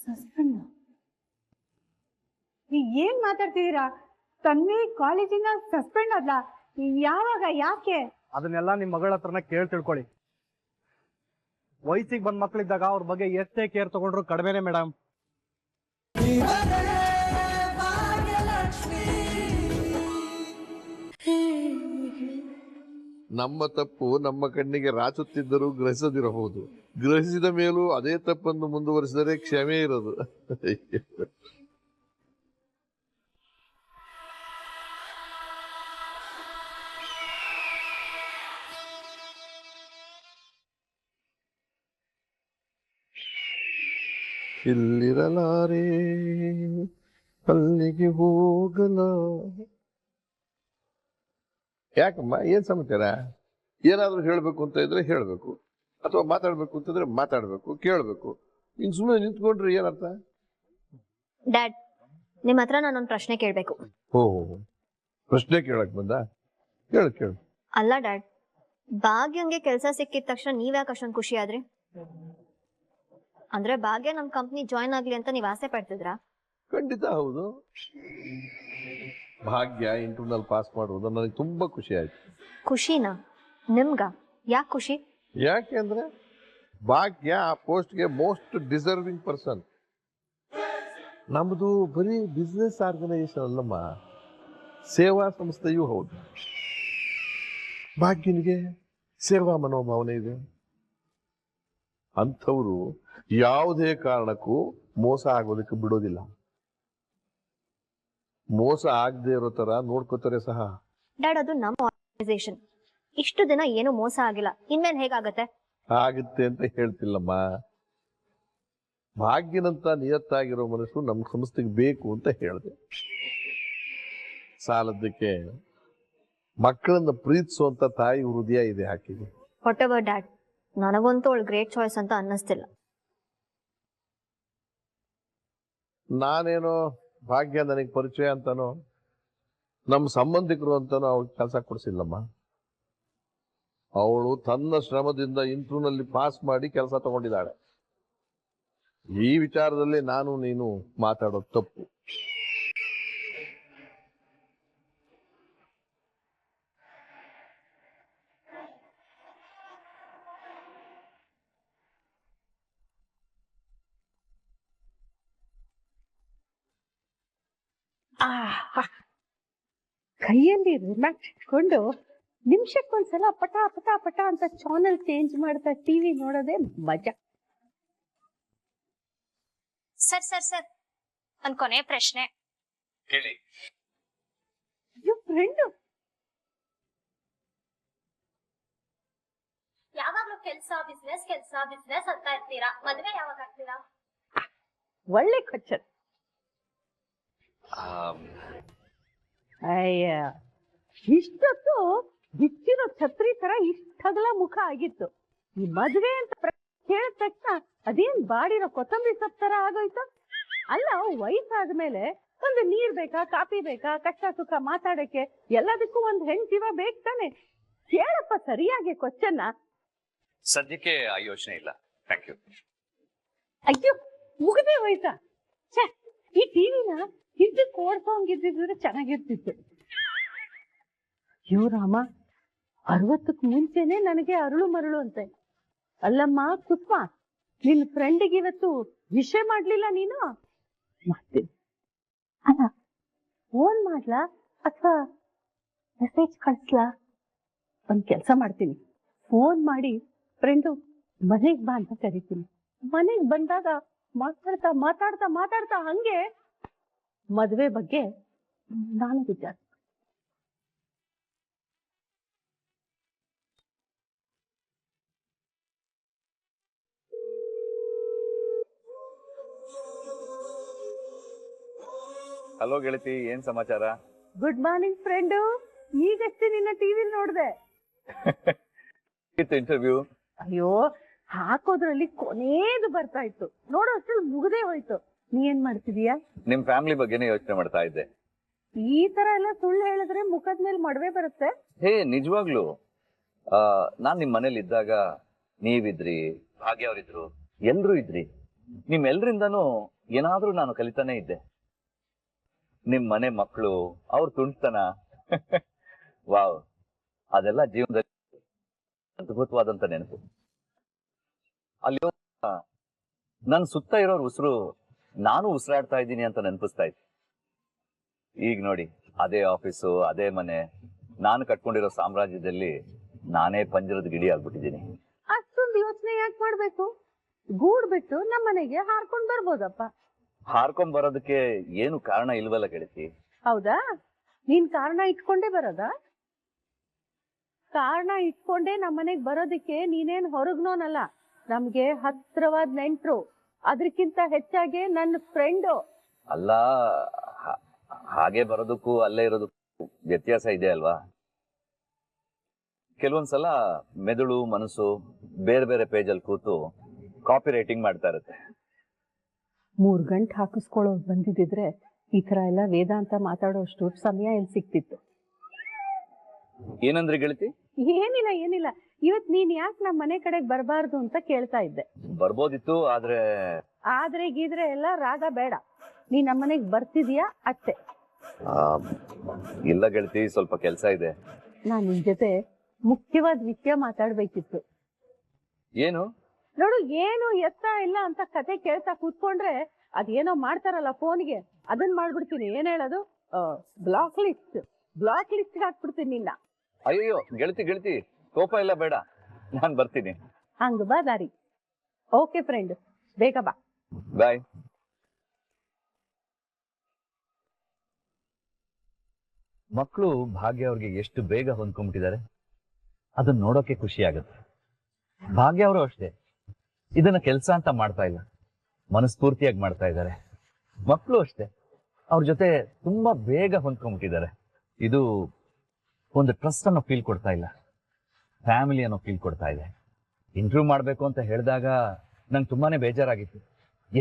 Suspend? ಏನ್ ಮಾತಾಡ್ತಿದ್ದೀರಾ? ತನ್ವಿ ಕಾಲೇಜಿಂದ suspend ಅಲ್ಲ? ಯಾವಾಗ, ಯಾಕೆ? ಅದನ್ನೆಲ್ಲ ನಿಮ್ ಮಗಳ ಹತ್ರನ ಕೇಳಿ ತಿಳ್ಕೊಳ್ಳಿ. ವಯಸ್ಸಿಗೆ ಬಂದ್ ಮಕ್ಳಿದ್ದಾಗ ಅವ್ರ ಬಗ್ಗೆ ಎಷ್ಟೇ ಕೇರ್ ತಗೊಂಡ್ರು ಕಡಿಮೆನೆ ಮೇಡಮ್. ನಮ್ಮ ತಪ್ಪು ನಮ್ಮ ಕಣ್ಣಿಗೆ ರಾಚುತ್ತಿದ್ದರೂ ಗ್ರಹಿಸದಿರಬಹುದು. ಗ್ರಹಿಸಿದ ಮೇಲೂ ಅದೇ ತಪ್ಪನ್ನು ಮುಂದುವರಿಸಿದರೆ ಕ್ಷಮೆ ಇರೋದು. ಇಲ್ಲಿರಲಾರೆ ಅಲ್ಲಿಗೆ ಹೋಗಲ. ಯಾಕಮ್ಮ, ಏನ್ ಸಮಾಚಾರ? ಏನಾದ್ರೂ ಹೇಳ್ಬೇಕು ಅಂತ ಇದ್ರೆ ಹೇಳ್ಬೇಕು, ಅಥವಾ ಮಾತಾಡ್ಬೇಕು ಅಂತಂದ್ರೆ ಮಾತಾಡ್ಬೇಕು, ಕೇಳ್ಬೇಕು. ಇನ್ ಸುಮ್ಮನೆ ನಿಂತ್ಕೊಂಡ್ರೆ ಏನರ್ಥ? ಡ್ಯಾಡ್, ನಿಮ್ ಹತ್ರ ನಾನೊಂದು ಪ್ರಶ್ನೆ ಕೇಳ್ಬೇಕು. ಓ, ಪ್ರಶ್ನೆ ಕೇಳಕ್ ಬಂದ? ಕೇಳು. ಅಲ್ಲ ಡ್ಯಾಡ್, ಭಾಗ್ಯಂಗೆ ಕೆಲಸ ಸಿಕ್ಕಿದ ತಕ್ಷಣ ನೀವ್ಯಾಕೆ ಅಷ್ಟೊಂದು ಖುಷಿ ಆದ್ರಿ? ಅಂದ್ರೆ ಭಾಗ್ಯ ನಮ್ ಕಂಪ್ನಿ ಜಾಯ್ನ್ ಆಗ್ಲಿ ಅಂತ ನೀವ್ ಆಸೆ ಪಡ್ತಿದ್ರಾ? ಖಂಡಿತ ಹೌದು. ಭಾಗ್ಯ ಇಂಟರ್ನಲ್ ಪಾಸ್ ಮಾಡುವುದು ನನಗೆ ತುಂಬಾ ಖುಷಿ ಆಯ್ತು. ಖುಷಿನಾ? ನಿಮ್ಗ ಯಾಕೆ ಖುಷಿ? ಯಾಕೆ ಅಂದ್ರೆ ಭಾಗ್ಯ ಆ ಪೋಸ್ಟ್ಗೆ ಮೋಸ್ಟ್ ಡಿಸರ್ವಿಂಗ್ ಪರ್ಸನ್. ನಮ್ದು ಬರೀ ಬಿಸ್ನೆಸ್ ಆರ್ಗನೈಸೇಷನ್ ಅಲ್ಲಮ್ಮ, ಸೇವಾ ಸಂಸ್ಥೆಯೂ ಹೌದು. ಭಾಗ್ಯನಿಗೆ ಸೇವಾ ಮನೋಭಾವನೆ ಇದೆ. ಅಂಥವ್ರು ಯಾವುದೇ ಕಾರಣಕ್ಕೂ ಮೋಸ ಆಗೋದಕ್ಕೆ ಬಿಡೋದಿಲ್ಲ. ಮೋಸ ಆಗದೆ ಇರೋ ತರ ನೋಡ್ಕೋತಾರೆ ಸಹ. ಡ್ಯಾಡ್, ಅದು ನಮ್ಮ ಆರ್ಗನೈಸೇಷನ್. ಇಷ್ಟು ದಿನ ಏನು ಮೋಸ ಆಗಿಲ್ಲ, ಇನ್ಮೇಲೆ ಹೇಗಾಗತ್ತೆ? ಆಗುತ್ತೆ ಅಂತ ಹೇಳ್ತಿಲ್ಲಮ್ಮ. ಭಾಗ್ಯನಂತ ನಿಯತ್ತಾಗಿರೋ ಮನಸ್ಸು ನಮ್ಮ ಸಂಸ್ಥೆಗೆ ಬೇಕು ಅಂತ ಹೇಳಿದೆ. ಸಾಲದಕ್ಕೆ ಮಕ್ಕಳನ್ನ ಪ್ರೀತಿಸುವಂತ ತಾಯಿ ಹೃದಯ ಇದೆ ಆಕೆಗೆ. ವಾಟ್ ಎವರ್ ಡ್ಯಾಡ್, ನನಗಂತೂ ಅವಳು ಗ್ರೇಟ್ ಚಾಯ್ಸ್ ಅಂತ ಅನ್ನಿಸ್ತಿಲ್ಲ. ನಾನೇನೋ ಭಾಗ್ಯ ನನಗೆ ಪರಿಚಯ ಅಂತಾನೋ ನಮ್ಮ ಸಂಬಂಧಿಕರು ಅಂತಾನೋ ಅವಳು ಕೆಲಸ ಕೊಡಿಸಿಲ್ಲಮ್ಮ. ಅವಳು ತನ್ನ ಶ್ರಮದಿಂದ ಇಂಟರ್ವ್ಯೂನಲ್ಲಿ ಪಾಸ್ ಮಾಡಿ ಕೆಲಸ ತಗೊಂಡಿದ್ದಾಳೆ. ಈ ವಿಚಾರದಲ್ಲಿ ನಾನು ನೀನು ಮಾತಾಡೋದು ತಪ್ಪು. ಕೈಯಲ್ಲಿ ರಿಮ್ಯಾಟ್ ಇಟ್ಕೊಂಡು ನಿಮಿಷಕ್ಕೊಂದ್ಸಲ ಪಟ ಪಟ ಪಟ ಅಂತ ಚಾನಲ್ ಚೇಂಜ್ ಮಾಡ್ತಾ ಟಿವಿ ನೋಡೋದೇ ಮಜಾ. ಸರ್ ಒಂದ್ ಕೊನೆ ಪ್ರಶ್ನೆ ಹೇಳಿ. ಫ್ರೆಂಡು ಯಾವಾಗ್ಲೂ ಕೆಲ್ಸ ಬಿಸ್ನೆಸ್ ಅಂತ ಇರ್ತೀರಾ, ಮದ್ವೆ ಯಾವಾಗ ಆಗ್ತೀರಾ? ಒಳ್ಳೆ ಕ್ವಶನ್. ಅಯ್ಯ, ಇಷ್ಟೊತ್ತು ಬಿಚ್ಚಿರೋ ಛತ್ರಿ ತರ ಇಷ್ಟಗಲ ಮುಖ ಆಗಿತ್ತು. ಈ ಮದ್ವೆ ಅಂತ ಕೇಳಿದ ತಕ್ಷಣ ಅದೇನ್ ಬಾಡಿರೋ ಕೊತ್ತಂಬರಿ ಸೊಪ್ಪು ತರ ಆಗೋಯ್ತು. ಅಲ್ಲ, ವಯಸ್ಸಾದ್ಮೇಲೆ ಒಂದು ನೀರ್ ಬೇಕಾ, ಕಾಫಿ ಬೇಕಾ, ಕಷ್ಟ ಸುಖ ಮಾತಾಡಕ್ಕೆ ಎಲ್ಲದಕ್ಕೂ ಒಂದು ಹೆಣ್ಜೀವ ಬೇಕು ತಾನೆ. ಕೇಳಪ್ಪ ಸರಿಯಾಗಿ ಕ್ವಶನ್ನ. ಸದ್ಯಕ್ಕೆ ಆ ಯೋಚನೆ ಇಲ್ಲ, ಥ್ಯಾಂಕ್ ಯು. ಅಯ್ಯೋ, ಮುಗದೆ ಹೋಯ್ತಾ? ಈ ಟಿವಿನ ಹಿಂದಕ್ಕೆ ಓಡ್ಸೋಂಗಿದ್ರೆ ಚೆನ್ನಾಗಿರ್ತಿತ್ತು. ಅಯ್ಯೋ ರಾಮ, 60ಕ್ಕೆ ಮುಂಚೆನೆ ನನಗೆ ಅರಳು ಮರಳು ಅಂತೆ. ಅಲ್ಲಮ್ಮ ಕುಸ್ಮ, ನಿನ್ ಫ್ರೆಂಡಿಗೆ ಇವತ್ತು ವಿಷಯ ಮಾಡ್ಲಿಲ್ಲ ನೀನು? ಮಾಡ್ತೀನಿ. ಅಲ್ಲ, ಫೋನ್ ಮಾಡ್ಲಾ ಅಥವಾ ಮೆಸೇಜ್ ಕಳ್ಸ್ಲಾ? ಒಂದ್ ಕೆಲ್ಸ ಮಾಡ್ತೀನಿ, ಫೋನ್ ಮಾಡಿ ಫ್ರೆಂಡು ಮನೆಗ್ ಬಾ ಅಂತ ಕರಿತೀನಿ. ಮನೆಗ್ ಬಂದಾಗ ಮಾತಾಡ್ತಾ ಮಾತಾಡ್ತಾ ಮಾತಾಡ್ತಾ ಹಂಗೆ ಮದ್ವೆ ಬಗ್ಗೆ ನಾನು ವಿಚಾರ. ಹಲೋ ಗೆಳತಿ, ಏನ್ ಸಮಾಚಾರ? Good morning friend. ಈಗಷ್ಟೇ ನಿನ್ನ ಟಿವಿ ನೋಡ್ದೆ. ಇಂಟರ್ವ್ಯೂ? ಅಯ್ಯೋ, ಹಾಕೋದ್ರಲ್ಲಿ ಕೊನೇದು ಬರ್ತಾ ಇತ್ತು, ನೋಡೋ ಅಷ್ಟ್ರಲ್ಲಿ ಮುಗದೇ ಹೋಯ್ತು. ನೀ ಏನ್ ಮಾಡ್ತಿದೀಯಾ? ನಿಮ್ ಫ್ಯಾಮಿಲಿ ಬಗ್ಗೆನೇ ಯೋಚನೆ ಮಾಡ್ತಾ ಇದ್ದೆ. ಈ ತರ ಎಲ್ಲ ಸುಳ್ಳು ಹೇಳಿದ್ರೆ ಮುಖದ ಮೇಲೆ ಮಡವೆ ಬರುತ್ತೆ. ಹೇ, ನಿಜವಾಗ್ಲು ನಾನ್ ನಿಮ್ ಮನೇಲಿ ಇದ್ದಾಗ ನೀವಿದ್ರಿ, ಭಾಗ್ಯ ಅವರಿದ್ರು, ಎಲ್ರು ಇದ್ರಿ. ನಿಮ್ಮೆಲ್ರಿಂದಾನು ಏನಾದ್ರೂ ನಾನು ಕಲಿತಾನೆ ಇದ್ದೆ. ನಿಮ್ ಮನೆ ಮಕ್ಕಳು, ಅವ್ರ ತುಂಟತನ ವಾವ್, ಅದೆಲ್ಲ ಜೀವನದಲ್ಲಿ ಅದ್ಭುತವಾದಂತ ನೆನಪು. ಅಲ್ಲಿ ನನ್ ಸುತ್ತ ಇರೋರ್ ಉಸಿರು ನಾನು ಉಸಿರಾಡ್ತಾ ಇದ್ದೀನಿ ಅಂತ ನೆನಪಿಸ್ತಾ ಇತ್ತು. ಈಗ ನೋಡಿ, ಅದೇ ಆಫೀಸು, ಅದೇ ಮನೆ, ನಾನು ಕಟ್ಕೊಂಡಿರೋ ಸಾಮ್ರಾಜ್ಯದಲ್ಲಿ ನಾನೇ ಪಂಜರದ ಗಿಡಿ ಆಗ್ಬಿಟ್ಟಿದ್ದೀನಿ. ಅಷ್ಟೊಂದು ಯೋಚನೆ ಯಾಕೆ ಮಾಡ್ಬೇಕು? ಗೂಡ್ ಬಿಟ್ಟು ನಮ್ಮನೆಗೆ ಹಾರ್ಕೊಂಡ್ ಬರ್ಬೋದಪ್ಪ. ಹಾರ್ಕೊಂಡ್ ಬರೋದಕ್ಕೆ ಏನು ಕಾರಣ ಇಲ್ವಲ್ಲ ಗೆಳತಿ. ಹೌದಾ? ನೀನ್ ಕಾರಣ ಇಟ್ಕೊಂಡೇ ಬರೋದಾ? ಕಾರಣ ಇಟ್ಕೊಂಡೇ ನಮ್ಮನೆಗ್ ಬರೋದಕ್ಕೆ ನೀನೇನ್ ಹೊರಗ್ನೋನಲ್ಲ, ನಮ್ಗೆ ಹತ್ರವಾದ ನೆಂಟ್ರು, ಅದಕ್ಕಿಂತ ಹೆಚ್ಚಾಗಿ ನನ್ನ ಫ್ರೆಂಡು. ಅಲ್ಲ, ಹಾಗೆ ಬರೋದಕ್ಕೂ ಅಲ್ಲೇ ಇರೋದಕ್ಕೂ ವ್ಯತ್ಯಾಸ ಇದೆ ಅಲ್ವಾ? ಕೆಲವೊಂದ್ಸಲ ಮೆದುಳು ಮನಸ್ಸು ಬೇರೆ ಬೇರೆ ಪೇಜಲ್ಲಿ ಕೂತು ಕಾಪಿ ರೈಟಿಂಗ್ ಮಾಡ್ತಾ ಇರುತ್ತೆ. 3 ಗಂಟೆ ಹಾಕಿಸ್ಕೊಳ್ಳೋದು ಬಂದಿದ್ರೆ ಈ ತರ ಎಲ್ಲ ವೇದಾಂತ ಮಾತಾಡೋಷ್ಟು ಸಮಯ ಎಲ್ಲಿ ಸಿಕ್ತಿತ್ತು? ಏನಂದ್ರಿ ಗೆಳತಿ? ಏನಿಲ್ಲ ಏನಿಲ್ಲ, ಇವತ್ ನೀನ್ ಯಾಕೆ ನಮ್ಮ ಮನೆ ಕಡೆಗೆ ಬರಬಾರ್ದು ಅಂತ ಕೇಳ್ತಾ ಇದ್ದೆ. ಬರ್ಬೋದಿತ್ತು, ಆದ್ರೆ ಗೀದ್ರೆ ಎಲ್ಲ ರಾಗ ಬೇಡ. ನೀ ನಮ್ಮನೆಗ್ ಬರ್ತಿದೀಯಾ ಅಷ್ಟೇ. ಇಲ್ಲ ಗೆಳತಿ, ಸ್ವಲ್ಪ ಕೆಲಸ ಇದೆ. ನಾನ್ ನಿನ್ ಜೊತೆ ಮುಖ್ಯವಾದ ವಿಷಯ ಮಾತಾಡ್ಬೇಕಿತ್ತು. ಏನು? ನೋಡು, ಏನು ಎತ್ತ ಇಲ್ಲ ಅಂತ ಕತೆ ಕೇಳ್ತಾ ಕೂತ್ಕೊಂಡ್ರೆ ಅದೇನೋ ಮಾಡ್ತಾರಲ್ಲ ಫೋನ್ಗೆ, ಅದನ್ ಮಾಡ್ಬಿಡ್ತೀನಿ. ಏನ್ ಹೇಳೋದು? ಬ್ಲಾಕ್ ಲಿಸ್ಟ್ ಹಾಕ್ಬಿಡ್ತೀನಿ ನಿನ್ನ. ಅಯ್ಯೋ ಗೆಳತಿ, ಕೋಪ ಇಲ್ಲ, ಬೇಡ, ನಾನ್ ಬರ್ತೀನಿ. ಹಂಗ ಬಾ ದಾರಿ. ಓಕೆ ಫ್ರೆಂಡ್, ಬೇಗ ಬಾ. ಬಾಯ್. ಮಕ್ಕಳು ಭಾಗ್ಯ ಅವ್ರಿಗೆ ಎಷ್ಟು ಬೇಗ ಹೊಂದ್ಕೊಂಡ್ಬಿಟ್ಟಿದ್ದಾರೆ, ಅದನ್ನ ನೋಡೋಕೆ ಖುಷಿ ಆಗುತ್ತೆ. ಭಾಗ್ಯ ಅವರು ಅಷ್ಟೇ, ಇದನ್ನ ಕೆಲಸ ಅಂತ ಮಾಡ್ತಾ ಇಲ್ಲ, ಮನಸ್ಫೂರ್ತಿಯಾಗಿ ಮಾಡ್ತಾ ಇದ್ದಾರೆ. ಮಕ್ಕಳು ಅಷ್ಟೇ, ಅವ್ರ ಜೊತೆ ತುಂಬಾ ಬೇಗ ಹೊಂದ್ಕೊಂಡ್ಬಿಟ್ಟಿದ್ದಾರೆ. ಇದು ಒಂದು ಟ್ರಸ್ಟ್ ಅನ್ನೋ ಫೀಲ್ ಕೊಡ್ತಾ ಇಲ್ಲ, ಫ್ಯಾಮಿಲಿ ಅನ್ನೋ ಫೀಲ್ ಕೊಡ್ತಾ ಇದೆ. ಇಂಟರ್ವ್ಯೂ ಮಾಡಬೇಕು ಅಂತ ಹೇಳಿದಾಗ ನಂಗೆ ತುಂಬಾನೇ ಬೇಜಾರಾಗಿತ್ತು.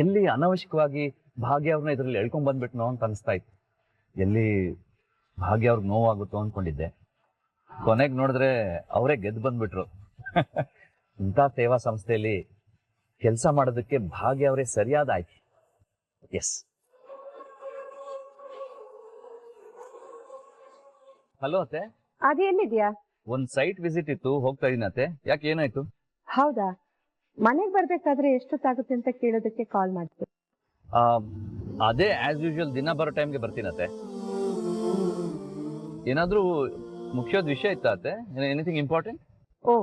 ಎಲ್ಲಿ ಅನವಶ್ಯಕವಾಗಿ ಭಾಗ್ಯ ಅವ್ರನ್ನ ಇದರಲ್ಲಿ ಎಳ್ಕೊಂಡ್ ಬಂದ್ಬಿಟ್ನೋ ಅಂತ ಅನಿಸ್ತಾ ಇತ್ತು. ಎಲ್ಲಿ ಭಾಗ್ಯ ಅವ್ರಿಗೆ ನೋವಾಗುತ್ತೋ ಅಂದ್ಕೊಂಡಿದ್ದೆ. ಕೊನೆಗೆ ನೋಡಿದ್ರೆ ಅವರೇ ಗೆದ್ದು ಬಂದ್ಬಿಟ್ರು. ಇಂಥ ಸೇವಾ ಸಂಸ್ಥೆಯಲ್ಲಿ ಕೆಲಸ ಮಾಡೋದಕ್ಕೆ ಭಾಗ್ಯ ಅವರೇ ಸರಿಯಾದ ಆಯ್ಕೆ. ಎಸ್. ಹಲೋ ಅತ್ತೆ. ಅದೇ ಎಲ್ಲಿದ್ಯಾ? ಒಂದ್ ಸೈಟ್ ವಿಸಿಟ್ ಇತ್ತು, ಹೋಗ್ತಾ ಇದೀನಿ ಅತ್ತೆ. ಯಾಕೆ, ಏನಾಯ್ತು? ಹೌದಾ? ಮನೆಗ್ ಬರ್ಬೇಕಾದ್ರೆ ಎಷ್ಟೊತ್ತಾಗುತ್ತೆ ಅಂತ ಕೇಳೋದಕ್ಕೆ ಕಾಲ್ ಮಾಡ್ತೀನಿ. ಅದೇ ಆಸ್ ಯೂಶುವಲ್ ದಿನ ಬರೋ ಟೈಮ್ಗೆ ಬರ್ತೀನತ್ತೆ. ಏನಾದ್ರೂ ಮುಖ್ಯವಾದ ವಿಷಯ ಇತ್ತ ಅತ್ತೆ? Anything important? ಓ,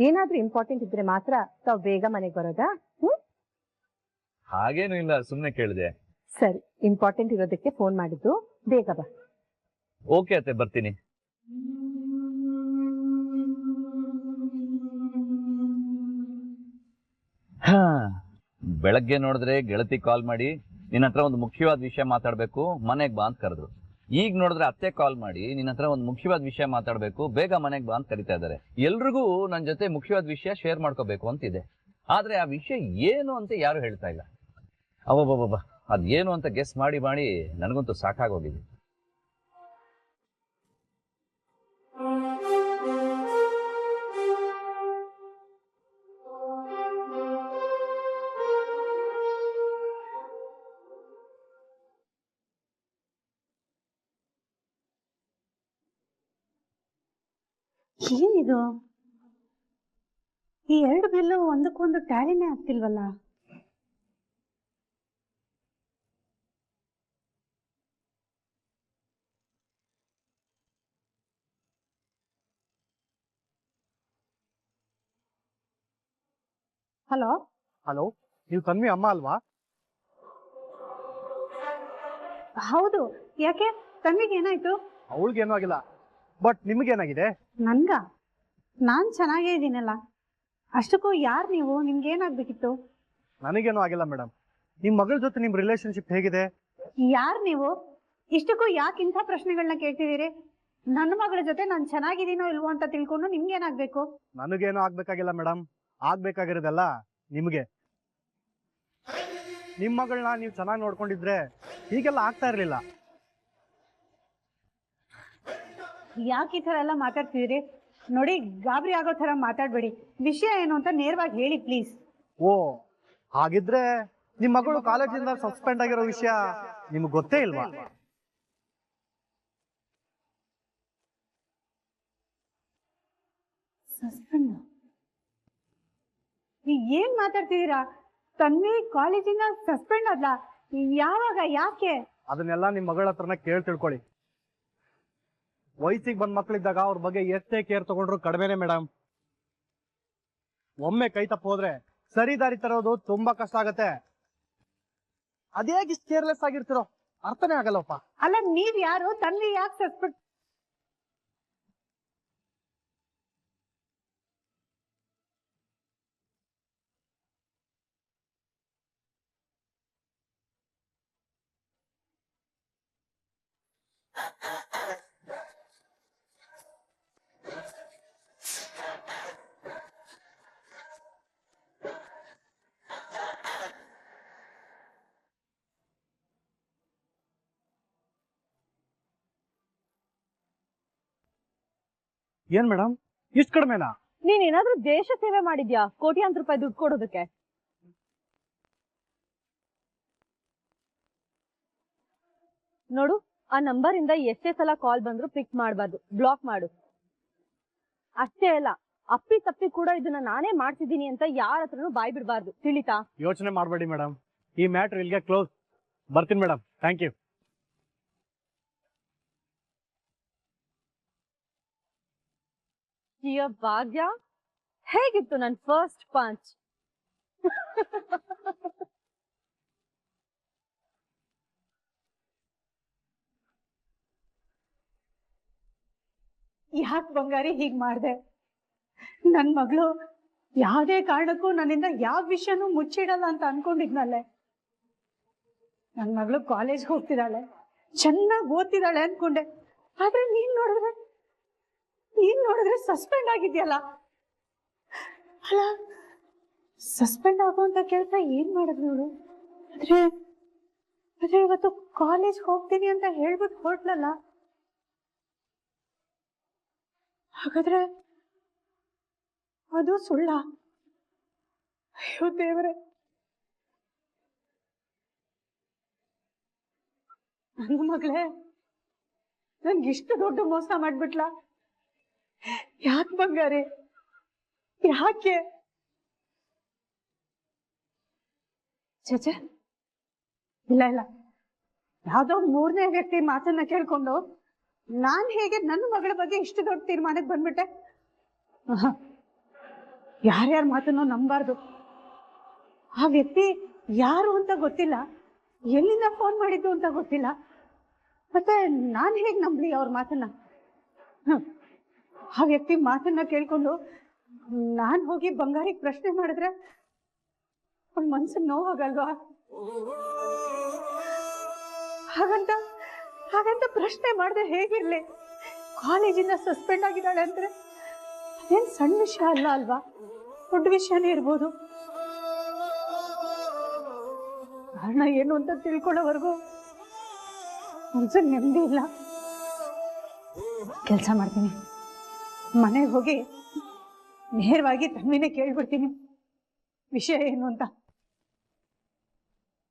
ಏನಾದ್ರೂ ಇಂಪಾರ್ಟೆಂಟ್ ಇದ್ರೆ ಮಾತ್ರ ತಾವ್ ಬೇಗ ಮನೆಗ್ ಬರೋದಾ? ಹಾಗೇನು ಇಲ್ಲ, ಸುಮ್ನೆ ಕೇಳಿದೆ. ಸರಿ, ಇಂಪಾರ್ಟೆಂಟ್ ಇರೋದಕ್ಕೆ ಫೋನ್ ಮಾಡಿದ್ದು, ಬೇಗ ಬಾ. ಓಕೆ ಅತ್ತೆ, ಬರ್ತೀನಿ. ಬೆಳಗ್ಗೆ ನೋಡಿದ್ರೆ ಗೆಳತಿ ಕಾಲ್ ಮಾಡಿ ನಿನ್ನ ಹತ್ರ ಒಂದು ಮುಖ್ಯವಾದ ವಿಷಯ ಮಾತಾಡ್ಬೇಕು, ಮನೆಗ್ ಬಾ ಅಂತ ಕರೆದ್ರು. ಈಗ ನೋಡಿದ್ರೆ ಅತ್ತೆ ಕಾಲ್ ಮಾಡಿ ನಿನ್ನ ಹತ್ರ ಒಂದು ಮುಖ್ಯವಾದ ವಿಷಯ ಮಾತಾಡ್ಬೇಕು, ಬೇಗ ಮನೆಗ್ ಬಾ ಅಂತ ಕರಿತಾ ಇದ್ದಾರೆ. ಎಲ್ರಿಗೂ ನನ್ನ ಜೊತೆ ಮುಖ್ಯವಾದ ವಿಷಯ ಶೇರ್ ಮಾಡ್ಕೋಬೇಕು ಅಂತಿದೆ, ಆದ್ರೆ ಆ ವಿಷಯ ಏನು ಅಂತ ಯಾರು ಹೇಳ್ತಾ ಇಲ್ಲ. ಅವಬ್ಬಬ್ಬ, ಅದೇನು ಅಂತ ಗೆಸ್ ಮಾಡಿ ಮಾಡಿ ನನಗಂತೂ ಸಾಕಾಗೋಗಿದೆ. ಏನಿದು? ಈ 2 ಬಿಲ್ಲು ಒಂದಕ್ಕೊಂದು ಟ್ಯಾಲಿನೇ ಆಗ್ತಿಲ್ವಲ್ಲ. ಹಲೋ. ಹಲೋ, ನೀವು ತನ್ವಿ ಅಮ್ಮ ಅಲ್ವಾ? ಹೌದು, ಯಾಕೆ? ತನ್ವಿಗೆ ಏನಾಯ್ತು? ಅವಳಿಗೇನೂ ಆಗಿಲ್ಲ, ಬಟ್ ನಿಮಗೇನಾಗಿದೆ? ನನ್ಗ? ನಾನ್ ಚೆನ್ನಾಗೇ ಇದ್ದೀನಲ್ಲ. ಅಷ್ಟಕ್ಕೂ ಯಾರು ನೀವು? ನಿಮ್ಗೆ ಏನಾಗ್ಬೇಕಿತ್ತು? ನನಗೇನೂ ಆಗಿಲ್ಲ ಮೇಡಮ್. ನಿಮ್ಮ ಮಗಳ ಜೊತೆ ನಿಮ್ಮ ರಿಲೇಶನ್ಶಿಪ್ ಹೇಗಿದೆ? ಯಾರು ನೀವು? ಇಷ್ಟಕ್ಕೂ ಯಾಕೆ ಇಂಥ ಪ್ರಶ್ನೆಗಳನ್ನ ಕೇಳ್ತಿದ್ದೀರಿ? ನನ್ನ ಮಗಳ ಜೊತೆ ನಾನು ಚೆನ್ನಾಗಿದ್ದೀನೋ ಇಲ್ವೋ ಅಂತ ತಿಳ್ಕೊಂಡು ನಿಮ್ಗೇನಾಗ್ಬೇಕು? ನನಗೇನೂ ಆಗ್ಬೇಕಾಗಿಲ್ಲ ಮೇಡಮ್, ಆಗ್ಬೇಕಾಗಿರೋದಲ್ಲ ನಿಮಗೆ. ನಿಮ್ಮ ಮಗಳನ್ನ ನೀವು ಚೆನ್ನಾಗಿ ನೋಡ್ಕೊಂಡಿದ್ರೆ ಹೀಗೆಲ್ಲ ಆಗ್ತಾ ಇರ್ಲಿಲ್ಲ. ಯಾಕೆ ಈ ತರ ಎಲ್ಲ ಮಾತಾಡ್ತಿದ್ದೀರಿ? ನೋಡಿ, ಗಾಬರಿ ಆಗೋ ತರ ಮಾತಾಡ್ಬೇಡಿ. ವಿಷಯ ಏನು ಅಂತ ನೇರವಾಗಿ ಹೇಳಿ ಪ್ಲೀಸ್. ಓ, ಹಾಗಿದ್ರೆ ನಿಮ್ ಮಗಳು ಕಾಲೇಜಿಂದ ಸಸ್ಪೆಂಡ್ ಆಗಿರೋ ವಿಷಯ ನಿಮ್ಗೆ ಗೊತ್ತೇ ಇಲ್ವಾ? ಸಸ್ಪೆಂಡ್? ಏನ್ ಮಾತಾಡ್ತಿದ್ದೀರಾ? ತನ್ವಿ ಕಾಲೇಜಿಂದ ಸಸ್ಪೆಂಡ್ ಅಲ್ಲ? ಯಾವಾಗ? ಯಾಕೆ? ಅದನ್ನೆಲ್ಲ ನಿಮ್ ಮಗಳ ಹತ್ರನ ಕೇಳಿ ತಿಳ್ಕೊಳ್ಳಿ. ವಯಸ್ಸಿಗೆ ಬಂದ್ ಮಕ್ಳಿದ್ದಾಗ ಅವ್ರ ಬಗ್ಗೆ ಎಷ್ಟೇ ಕೇರ್ ತಗೊಂಡ್ರು ಕಡಿಮೆನೆ ಮೇಡಮ್. ಒಮ್ಮೆ ಕೈ ತಪ್ಪ ಹೋದ್ರೆ ಸರಿ ದಾರಿ ತರೋದು ತುಂಬಾ ಕಷ್ಟ ಆಗತ್ತೆ. ಅದೇಗ್ ಇಷ್ಟು ಕೇರ್ಲೆಸ್ ಆಗಿರ್ತಿರೋ ಅರ್ಥನೇ ಆಗಲ್ಲಪ್ಪ. ಅಲ್ಲ, ನೀವ್ ಯಾರು? ತನ್ವಿ ಯಾಕೆ ಸಸ್ಪೆಂಡ್? ಏನ್ ಮೇಡಮ್ ಇಷ್ಟು ಕಡಿಮೆನಾ? ನೀನ್ ಏನಾದ್ರೂ ದೇಶ ಸೇವೆ ಮಾಡಿದ್ಯಾ ಕೋಟ್ಯಾಂತರ ರೂಪಾಯಿ ದುಡ್ಡು ಕೊಡೋದಕ್ಕೆ? ನೋಡು, ಆ ನಂಬರ್ ಇಂದ ಎಷ್ಟೇ ಸಲ ಕಾಲ್ ಬಂದ್ರು ಪಿಕ್ ಮಾಡಬಾರ್ದು, ಬ್ಲಾಕ್ ಮಾಡು. ಅಷ್ಟೇ ಅಲ್ಲ, ಅಪ್ಪಿ ತಪ್ಪಿ ಕೂಡ ಇದನ್ನ ನಾನೇ ಮಾಡ್ತಿದ್ದೀನಿ ಅಂತ ಯಾರ ಹತ್ರನೂ ಬಾಯ್ ಬಿಡಬಾರ್ದು, ತಿಳಿತಾ? ಯೋಚನೆ ಮಾಡಬೇಡಿ ಮೇಡಮ್, ಈ ಮ್ಯಾಟ್ರ್ ಇಲ್ಲಿಗೆ ಕ್ಲೋಸ್. ಬರ್ತೀನಿ ಮೇಡಮ್, ಥ್ಯಾಂಕ್ ಯು. ಭಾಗ್ಯ, ಹೇಗಿತ್ತು ನನ್ ಫಸ್ಟ್ ಪಂಚ್? ಯಾಕೆ ಬಂಗಾರಿ ಹೀಗ್ ಮಾಡ್ದೆ? ನನ್ ಮಗಳು ಯಾವ್ದೇ ಕಾರಣಕ್ಕೂ ನನ್ನಿಂದ ಯಾವ ವಿಷಯನೂ ಮುಚ್ಚಿಡಲ್ಲ ಅಂತ ಅನ್ಕೊಂಡಿದ್ನಲ್ಲೇ. ನನ್ ಮಗಳು ಕಾಲೇಜ್ ಹೋಗ್ತಿದ್ದಾಳೆ, ಚೆನ್ನಾಗಿ ಓದ್ತಿದ್ದಾಳೆ ಅನ್ಕೊಂಡೆ. ಆದ್ರೆ ನೀನ್ ನೋಡಿದ್ರೆ ಸಸ್ಪೆಂಡ್ ಆಗಿದ್ಯಲ್ಲ. ಅಲ್ಲ, ಸಸ್ಪೆಂಡ್ ಆಗುವಂತ ಕೆಲಸ ಏನ್ ಮಾಡಿದ್ರು ನೋಡು. ಆದ್ರೆ ಇವತ್ತು ಕಾಲೇಜ್ ಹೋಗ್ತೀನಿ ಅಂತ ಹೇಳ್ಬಿಟ್ಟು ಹೊರಟ್ಲಲ್ಲ. ಹಾಗಾದ್ರೆ ಅದು ಸುಳ್ಳ? ಅಯ್ಯೋ ದೇವರೇ, ನನ್ನ ಮಗಳೇ ನನ್ಗಿಷ್ಟು ದೊಡ್ಡ ಮೋಸ ಮಾಡ್ಬಿಟ್ಲ. ಯಾಕೆ ಬಂಗಾರಿ, ಯಾಕೆ? ಚೇಚೆ, ಇಲ್ಲ, ಯಾವ್ದೋ ಮೂರನೇ ವ್ಯಕ್ತಿ ಮಾತನ್ನ ಕೇಳ್ಕೊಂಡು ನಾನ್ ಹೇಗೆ ನನ್ನ ಮಗಳ ಬಗ್ಗೆ ಇಷ್ಟು ದೊಡ್ಡ ತೀರ್ಮಾನಕ್ಕೆ ಬಂದ್ಬಿಟ್ಟೆ? ಯಾರ್ಯಾರ ಮಾತನ್ನು ನಂಬಾರ್ದು. ಆ ವ್ಯಕ್ತಿ ಯಾರು ಅಂತ ಗೊತ್ತಿಲ್ಲ, ಎಲ್ಲಿಂದ ಫೋನ್ ಮಾಡಿದ್ದು ಅಂತ ಗೊತ್ತಿಲ್ಲ. ಮತ್ತೆ ನಾನ್ ಹೇಗ್ ನಂಬ್ಲಿ ಅವ್ರ ಮಾತನ್ನ? ಆ ವ್ಯಕ್ತಿ ಮಾತನ್ನ ಕೇಳ್ಕೊಂಡು ನಾನ್ ಹೋಗಿ ಬಂಗಾರಿಗೆ ಪ್ರಶ್ನೆ ಮಾಡಿದ್ರೆ ಅವ್ಳ ಮನ್ಸಿಗೆ ನೋವಾಗಲ್ವಾ? ಹಾಗಂತ ಪ್ರಶ್ನೆ ಮಾಡಿದ್ರೆ ಹೇಗಿರ್ಲಿ? ಕಾಲೇಜಿಂದ ಸಸ್ಪೆಂಡ್ ಆಗಿದ್ದಾಳೆ ಅಂದ್ರೆ ಅದೇನ್ ಸಣ್ಣ ವಿಷಯ ಅಲ್ಲ ಅಲ್ವಾ? ದೊಡ್ಡ ವಿಷಯನೇ ಇರ್ಬೋದು. ಕಾರಣ ಏನು ಅಂತ ತಿಳ್ಕೊಳ್ಳೋವರೆಗೂ ಮನ್ಸಿಗೆ ನೆಮ್ಮದಿ ಇಲ್ಲ. ಕೆಲಸ ಮಾಡ್ತೀನಿ, ಮನೆಗೆ ಹೋಗಿ ನೇರವಾಗಿ ತನ್ವಿನೇ ಕೇಳ್ಬಿಡ್ತೀನಿ ವಿಷಯ ಏನು ಅಂತ.